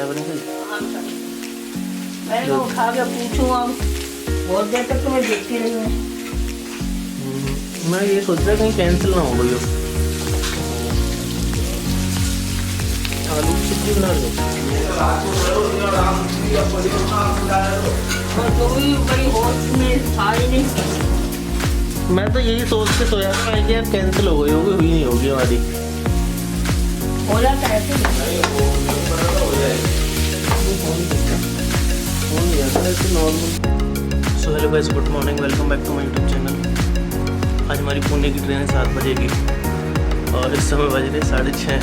चाय बन गई? मैं उठा के पूछूंगा, बहुत देर तक तुम्हें देखती रही हूँ। मैं ये सोच रहा कहीं कैंसिल ना हो गई हो। आलू की सब्जी बना रही और तुम भी बड़ी होश में था ही नहीं। हो। मैं तो यही सोच के सोया था कि यार कैंसिल हो गई होगी, हुई नहीं होगी हमारी। हो जाता है ऐसे normal. So hello guys, good morning, welcome back to my YouTube channel. आज हमारी पुणे की ट्रेन 7 बजे की और इस समय बज रहे 6:30।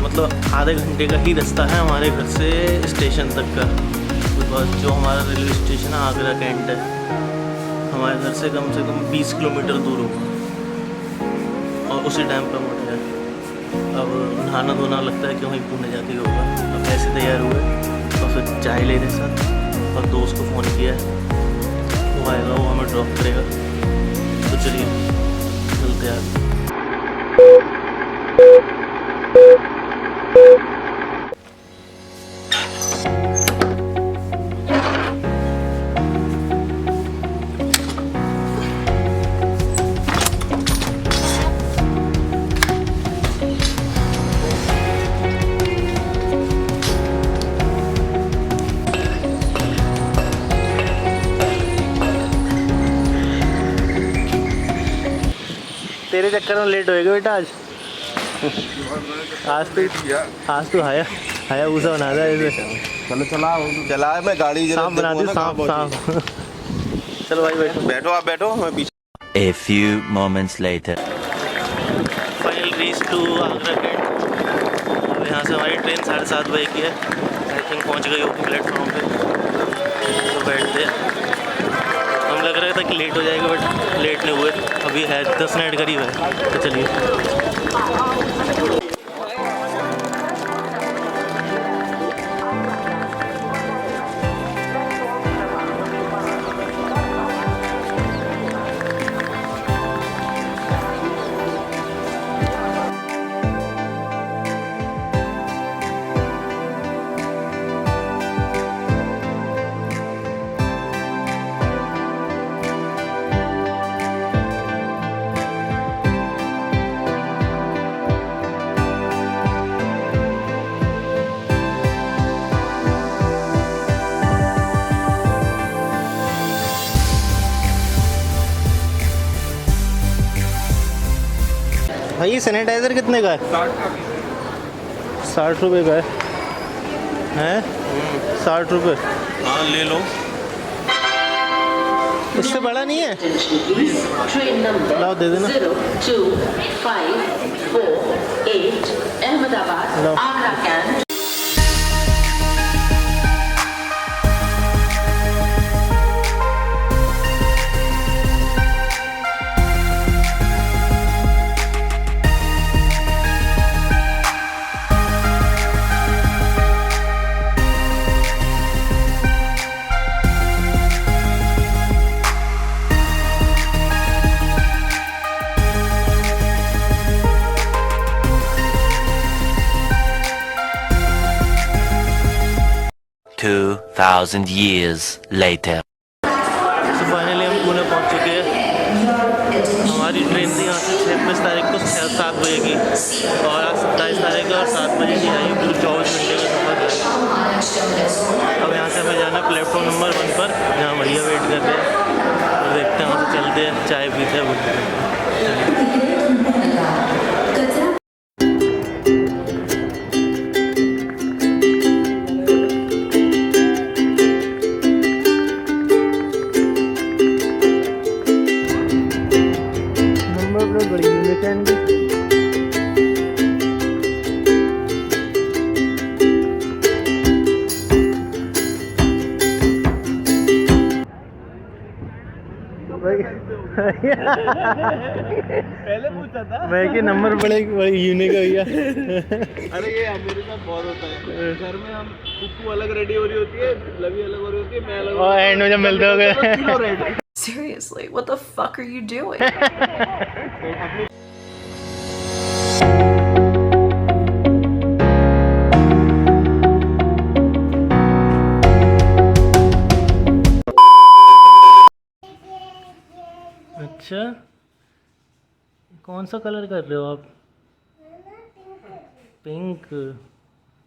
मतलब आधे घंटे का ही रास्ता है हमारे घर से स्टेशन तक का। बिकॉज जो हमारा रेलवे स्टेशन है आगरा कैंट है, हमारे घर से कम 20 किलोमीटर दूर होगा और उसी टाइम पर उठ गया। अब नहाना धोना लगता है कि वहीं पुणे जाके ही होगा। अब ऐसे तैयार हुए और फिर चाय ले रहे साथ और दोस्त को फ़ोन किया है, वो आएगा, वो हमें ड्रॉप करेगा। तो चलिए मिलते हैं। तेरे चक्कर में लेट होएगा बेटा आज। आज तो हाया ऊसा बना दे ऐसे। चलो चला मैं गाड़ी सांप बना दे, सांप। चलो भाई बैठो। बैठो, आप बैठो, मैं पीछे। A few moments later. Final reach to Agra cantt. अब यहाँ से हमारी ट्रेन 7:30 बजे की है। आई थिंक पहुँच गई होगी प्लेटफॉर्म पे, तो बैठते हैं। हम लग रहा था कि लेट हो जाएगा बट लेट नहीं हुए। अभी है 10 मिनट करीब है, तो चलिए। भाई ये सैनिटाइज़र कितने का है? 60 रुपये का है? 60 रुपये। हाँ ले लो। इससे बड़ा नहीं है? लाओ दे देना। 0254 अहमदाबाद लो। आगरा कैंट। $2,000 years later. तो फाइनली हम पुणे पहुंच चुके हैं। हमारी ट्रेन थी यहाँ से 26 तारीख को 7 बजे की और आज 27 तारीख और 7 बजे की आई। पूरी 24 घंटे का सफ़र है। अब यहाँ से हमें जाना है प्लेटफॉर्म नंबर 1 पर, जहाँ भैया वेट कर रहे हैं। और देखते हैं वहाँ से चलते हैं, चाय पीते हैं। बड़ी यूनिक है इनकी। पहले पूछा था मैं कि नंबर बड़े यूनिक है भैया। अरे ये मेरे साथ बहुत होता है। घर में हम कुक्कू अलग रेडी हो रही होती है, लवी अलग हो रही होती है, मैं अलग और एंड में जब मिलते हो गए। Seriously, what the fuck are you doing? कौन सा कलर कर रहे हो आप? पिंक।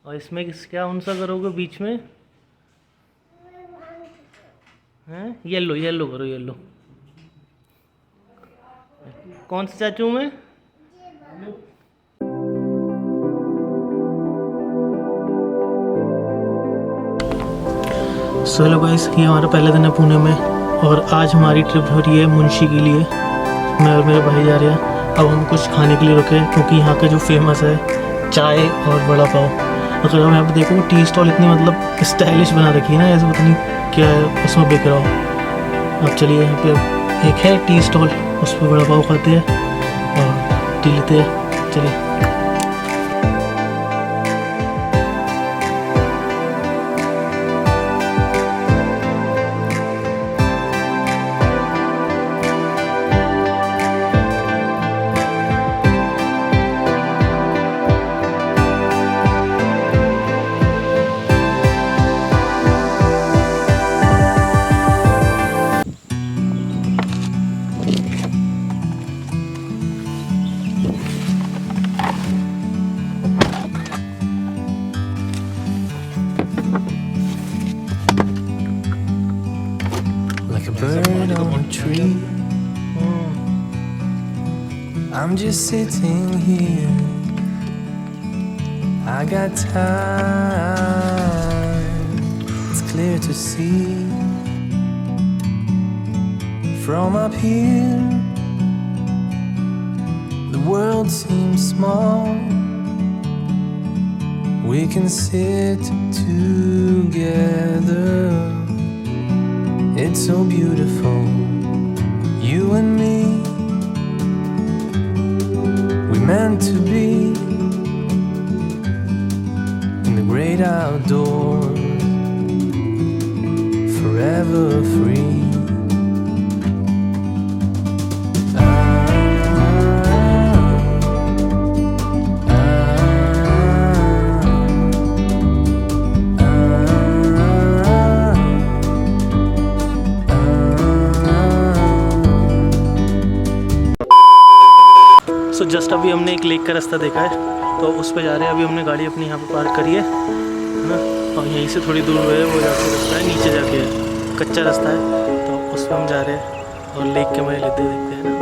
और इसमें क्या कौन सा करोगे बीच में? हैं? येलो, येलो करो, येलो। कौन सा चाचू में? सो हेलो गाइस, ये हमारा पहला दिन है पुणे में और आज हमारी ट्रिप हो रही है मुंशी के लिए। मैं और मेरे भाई जा रहे हैं। अब हम कुछ खाने के लिए रुके क्योंकि यहाँ का जो फेमस है चाय और वड़ा पाव। अगर हम यहाँ पे देखो टी स्टॉल इतनी मतलब स्टाइलिश बना रखी है ना, ऐसे पता नहीं क्या है उसमें बिक रहा हो। अब चलिए यहाँ पे एक है टी स्टॉल, उस पर वड़ा पाव खाते हैं और टी लेते हैं। चलिए। Bird on a tree. I'm just sitting here. I got time. It's clear to see from up here. The world seems small. We can sit together. It's so beautiful, you and me. We meant to be in the great outdoors, forever free. So just अभी हमने एक lake का रास्ता देखा है तो उस पर जा रहे हैं। अभी हमने गाड़ी अपनी यहाँ पे पार्क करी है ना, और यहीं से थोड़ी दूर है वो जाके रास्ता है, नीचे जाके है, कच्चा रास्ता है, तो उस पर हम जा रहे हैं और लेक के मजे लेते देखते हैं ना।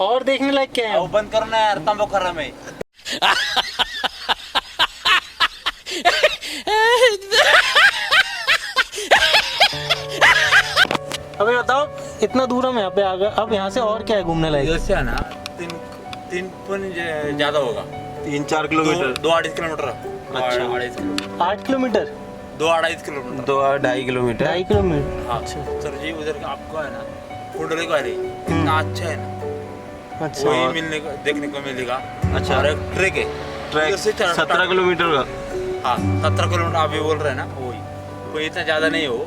और देखने लायक क्या है? बंद करो ना यार, तंबू कर रहा मैं। अबे बताओ, इतना दूर हम यहाँ पे आ गए, अब यहाँ से और क्या है घूमने लायक? इधर से है ना 3 ज्यादा होगा, 3-4 किलोमीटर, 2-2.5 किलोमीटर। अच्छा। 8 किलोमीटर, 2-2.5 किलोमीटर, 2-2.5 किलोमीटर। 2.5 किलोमीटर। हाँ सर जी, उधर आपको है ना कुंडली का इतना अच्छा है ना, अच्छा। वही मिलने को देखने को मिलेगा। अच्छा। और एक ट्रैक है, ट्रैक 17 किलोमीटर का। हाँ 17 किलोमीटर आप भी बोल रहे हैं ना, वही कोई इतना ज़्यादा नहीं हो,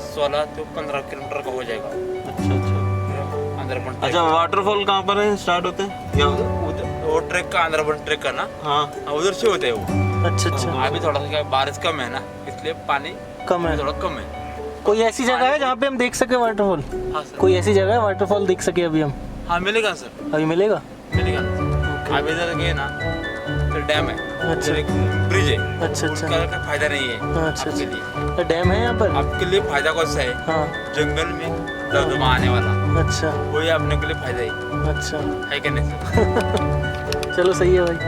16 तो 15 किलोमीटर का हो जाएगा। अच्छा अच्छा। आंध्रबन। अच्छा, वाटरफॉल कहाँ पर है स्टार्ट होते हैं? उधर वो ट्रैक का, आंध्रबन ट्रैक का ना, हाँ उधर से होते हैं वो। अच्छा अच्छा। अभी थोड़ा सा बारिश कम है ना, इसलिए पानी कम है, थोड़ा कम है। कोई ऐसी जगह है जहाँ पे हम देख सके वाटरफॉल? हाँ सर। कोई ऐसी जगह है वाटरफॉल देख सके अभी हम? हाँ मिलेगा सर, अभी मिलेगा। मिलेगा। आप इधर गए ना तो डैम है, अच्छा। एक ब्रिज है। अच्छा अच्छा उसका का फायदा नहीं है अच्छा आपके अच्छा लिए। तो डैम है यहाँ पर। आपके लिए फायदा कौन सा है? हाँ जंगल में दमदमा आने वाला, अच्छा वही आपने के लिए फायदा है अच्छा कि नहीं? चलो सही है भाई।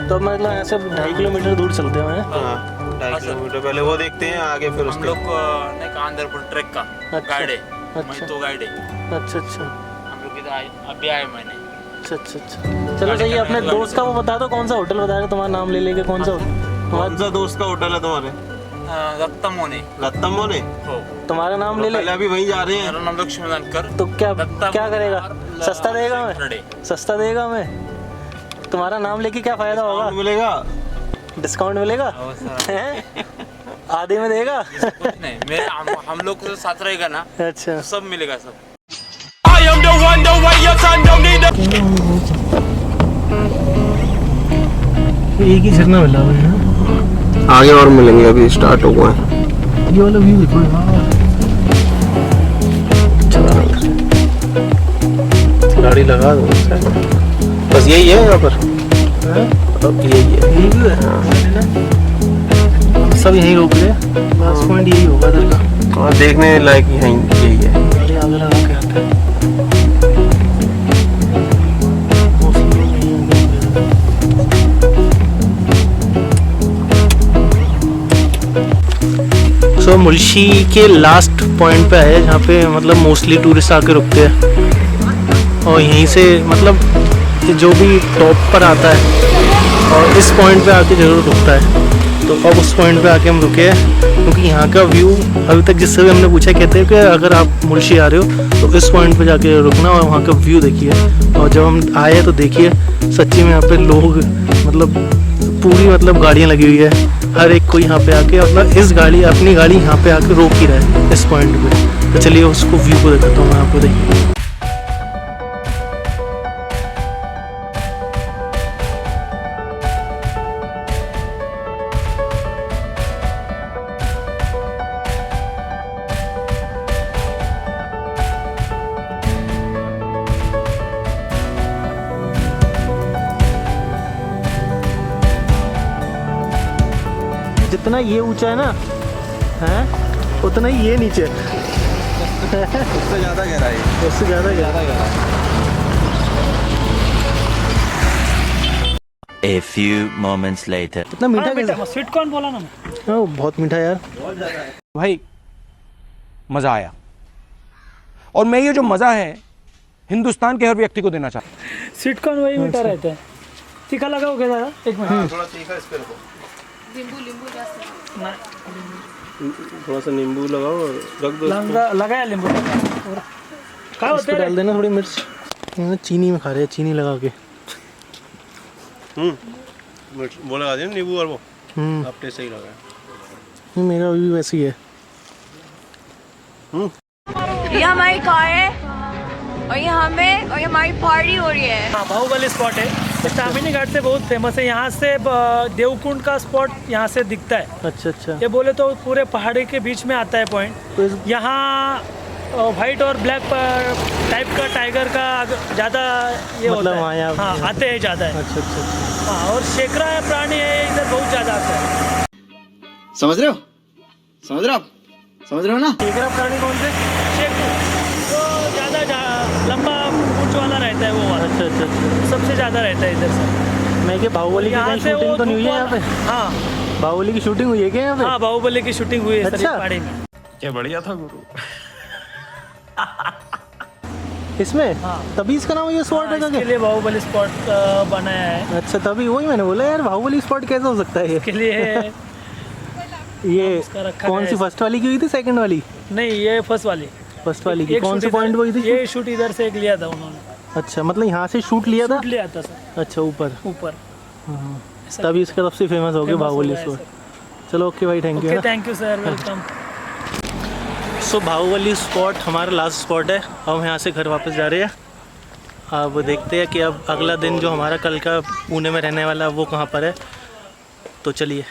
तो मतलब यहाँ से 2.5 किलोमीटर दूर चलते हैं। हाँ 2.5 किलोमीटर पहले वो देखते हैं, आगे फिर हम उसके लोग ने आंध्रपुर ट्रैक का गाइड है, मैं अच्छा तो गाइड है। अच्छा अच्छा हम लोग इधर अभी आए मैंने। अच्छा अच्छा अच्छा चलो सही है। अपने दोस्त का वो बता दो, कौन सा होटल बता रहे तुम्हारा नाम ले लेके, कौन सा कौन सा दोस्त का होटल है तुम्हारे? रत्तमोने रत्तमोने। हो, तुम्हारा नाम ले ले। पहले अभी वहीं जा रहे हैं। मेरा नाम लक्ष्मण कर। तो क्या क्या करेगा? सस्ता देगा हमें? Saturday। सस्ता देगा हमें? तुम्हारा नाम लेके क्या फायदा होगा? मिलेगा, डिस्काउंट मिलेगा? और सर, हैं? आधे में देगा? कुछ नहीं, मेरे हम लोग को साथ रहेगा ना, अच्छा सब मिलेगा सब। एक ही झरना मिला हुआ है। आगे और मिलेंगे, अभी स्टार्ट हुआ है। ये वाला व्यू देखो यार। गाड़ी लगा दो बस यही है यहाँ पर। अब यही है। यही व्यू है। सब यहीं रोक रहे हैं, लास्ट पॉइंट यही होगा इधर का। और देखने लायक यही यही है। गाड़ी आगे लगा के आते हैं। सो मुल्शी के लास्ट पॉइंट पे है, जहाँ पे मतलब मोस्टली टूरिस्ट आके रुकते हैं। और यहीं से मतलब कि जो भी टॉप पर आता है और इस पॉइंट पे आके ज़रूर रुकता है। तो अब उस पॉइंट पे आके हम रुके हैं, क्योंकि यहाँ का व्यू अभी तक जिससे भी हमने पूछा, कहते हैं कि अगर आप मुल्शी आ रहे हो तो इस पॉइंट पे जाके रुकना और वहाँ का व्यू देखिए। और जब हम आए तो देखिए सच्ची में यहाँ पे लोग मतलब पूरी मतलब गाड़ियाँ लगी हुई है, हर एक कोई यहाँ पे आके मतलब इस गाड़ी अपनी गाड़ी यहाँ पे आके रोक ही रहा है इस पॉइंट पे। तो चलिए उसको व्यू को दिखाता हूँ मैं आपको, देखिए। जितना ये ऊंचा है ना, हैं, उतना ही ये नीचे। उससे ज़्यादा गहराई। उससे ज़्यादा गहरा। A few moments later. कितना मीठा कैसा? स्वीट कॉर्न बोला ना। हाँ बहुत मीठा यार। भाई मज़ा आया, और मैं ये जो मज़ा है हिंदुस्तान के हर व्यक्ति को देना चाहता हूँ। स्वीट कॉर्न वही मीठा रहता है। तीखा लगाओ क्या दादा? एक मिनट। थोड़ा तीखा इस पे रखो। थोड़ा सा नींबू लगाओ और रख दो। लगाया नींबू। क्या होता है? डाल देना थोड़ी मिर्च। चीनी में खा रहे हैं, चीनी लगा के। वो लगा दिया नींबू और वो। अब टेस्ट सही लगा है। मेरा भी वैसे ही है। ये हमारी कार है और ये हमारी पार्टी हो रही है। हाँ, बाहुबली स्पॉट है, स्टामिनी घाट से बहुत फेमस है। यहाँ से देवकुंड का स्पॉट यहाँ से दिखता है। अच्छा अच्छा। ये बोले तो पूरे पहाड़ी के बीच में आता है पॉइंट। तो यहाँ वाइट और ब्लैक टाइप का टाइगर का ज़्यादा ये मतलब होता है। हाँ, आते हैं ज़्यादा है। अच्छा अच्छा। हाँ, और शेखरा प्राणी है इधर बहुत ज़्यादा आता है। समझ रहे हो? समझ रहे हो आप? समझ रहे हो ना? शेखरा प्राणी कौन से? शेखू तो ज़्यादा लंबा पूंछ वाला रहता है वो वाला। अच्छा अच्छा अच्छा। सबसे ज़्यादा रहता है इधर से। मैं कि बाहुबली की कहीं शूटिंग तो नहीं हुई है यहाँ पे? हाँ, बाहुबली की शूटिंग हुई है क्या यहाँ पे? हाँ, बाहुबली की शूटिंग हुई है सर, अच्छा। इस पहाड़ी में। क्या बढ़िया था गुरु। इसमें? हाँ। तभी इसका नाम ये स्पॉट है इसके क्या? लिए बाहुबली स्पॉट बनाया है। अच्छा, तभी वही मैंने बोला यार, बाहुबली स्पॉट कैसे हो सकता है ये? इसके लिए ये उसका रखा कौन गया सी है। फर्स्ट वाली की हुई थी, सेकंड वाली? नहीं, ये फर्स्ट वाली। फर्स्ट वाली की एक कौन शूट से इधर- पॉइंट हुई थी? ये शूट इधर से एक लिया था उन्होंने। अच्छा, मतलब यहाँ से शूट लिया था? शूट लिया था सर, अच्छा, ऊपर। ऊपर। ऐसा तभी इसका सबसे फेमस हो गया famous हो बाहुबली गया है स्पॉट। सर। चलो ओके भाई, thank you. Okay, thank you sir, welcome. So Baahubali spot हमारा लास्ट स्पॉट है। हम यहाँ से घर वापस जा रहे हैं। अब देखते हैं कि अब अगला दिन जो हमारा कल का पुणे में रहने वाला है वो कहाँ पर है। तो चलिए।